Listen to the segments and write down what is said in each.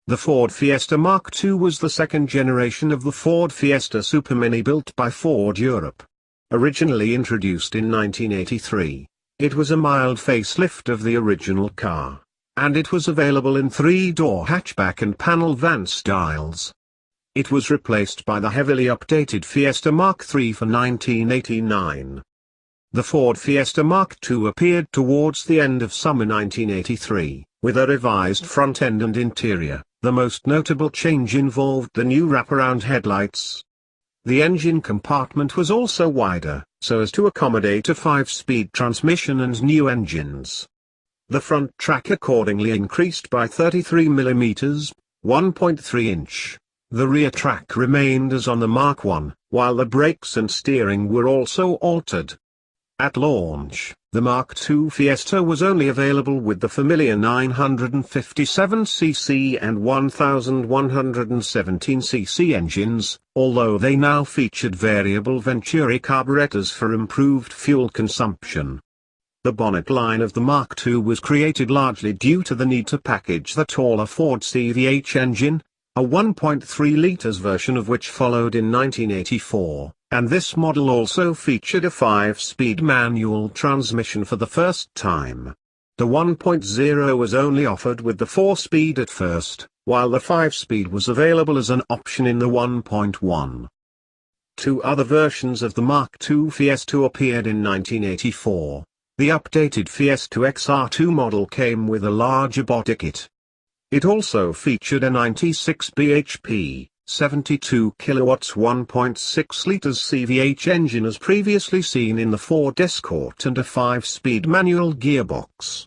The Ford Fiesta Mark II was the second generation of the Ford Fiesta Supermini built by Ford Europe. Originally introduced in 1983, it was a mild facelift of the original car, and it was available in 3-door hatchback and panel van styles. It was replaced by the heavily updated Fiesta Mark III for 1989. The Ford Fiesta Mark II appeared towards the end of summer 1983, with a revised front end and interior. The most notable change involved the new wraparound headlights. The engine compartment was also wider, so as to accommodate a 5-speed transmission and new engines. The front track accordingly increased by 33 mm, 1.3 inch. The rear track remained as on the Mark I, while the brakes and steering were also altered. At launch, the Mark II Fiesta was only available with the familiar 957cc and 1117cc engines, although they now featured variable Venturi carburetors for improved fuel consumption. The bonnet line of the Mark II was created largely due to the need to package the taller Ford CVH engine, a 1.3 liters version of which followed in 1984, and this model also featured a 5-speed manual transmission for the first time. The 1.0 was only offered with the 4-speed at first, while the 5-speed was available as an option in the 1.1. Two other versions of the Mark II Fiesta appeared in 1984. The updated Fiesta XR2 model came with a larger body kit. It also featured a 96 bhp, 72 kilowatts 1.6 liters CVH engine as previously seen in the Ford Escort and a 5-speed manual gearbox.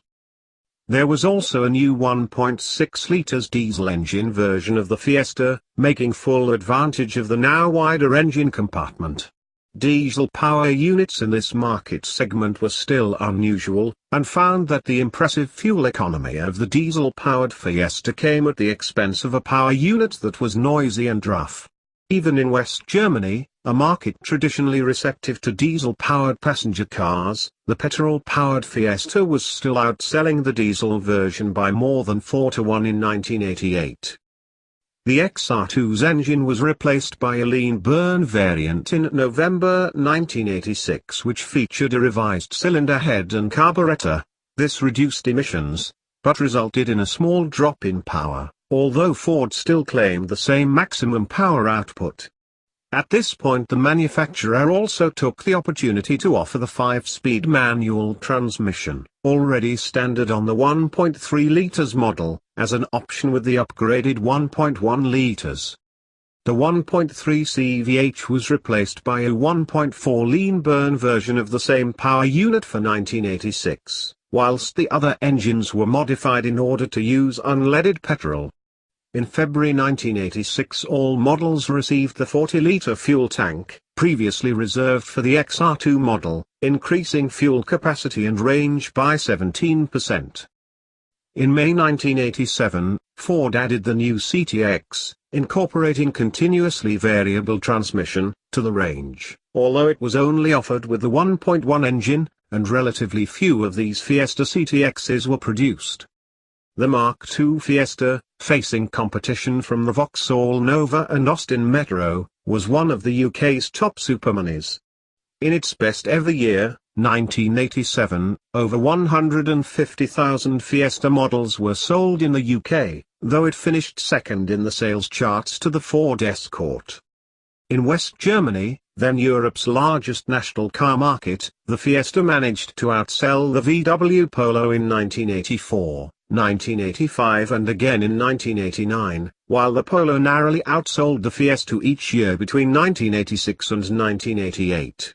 There was also a new 1.6 liters diesel engine version of the Fiesta, making full advantage of the now wider engine compartment. Diesel power units in this market segment were still unusual, and found that the impressive fuel economy of the diesel-powered Fiesta came at the expense of a power unit that was noisy and rough. Even in West Germany, a market traditionally receptive to diesel-powered passenger cars, the petrol-powered Fiesta was still outselling the diesel version by more than 4-1 in 1988. The XR2's engine was replaced by a lean burn variant in November 1986 which featured a revised cylinder head and carburetor. This reduced emissions, but resulted in a small drop in power, although Ford still claimed the same maximum power output. At this point the manufacturer also took the opportunity to offer the 5-speed manual transmission, already standard on the 1.3 liters model, as an option with the upgraded 1.1 liters. The 1.3 CVH was replaced by a 1.4 lean burn version of the same power unit for 1986, whilst the other engines were modified in order to use unleaded petrol. In February 1986 all models received the 40-liter fuel tank, previously reserved for the XR2 model, increasing fuel capacity and range by 17%. In May 1987, Ford added the new CTX, incorporating continuously variable transmission, to the range, although it was only offered with the 1.1 engine, and relatively few of these Fiesta CTXs were produced. The Mark II Fiesta, facing competition from the Vauxhall Nova and Austin Metro, was one of the UK's top superminis. In its best ever year, 1987, over 150,000 Fiesta models were sold in the UK, though it finished second in the sales charts to the Ford Escort. In West Germany, then Europe's largest national car market, the Fiesta managed to outsell the VW Polo in 1984. 1985 and again in 1989, while the Polo narrowly outsold the Fiesta each year between 1986 and 1988.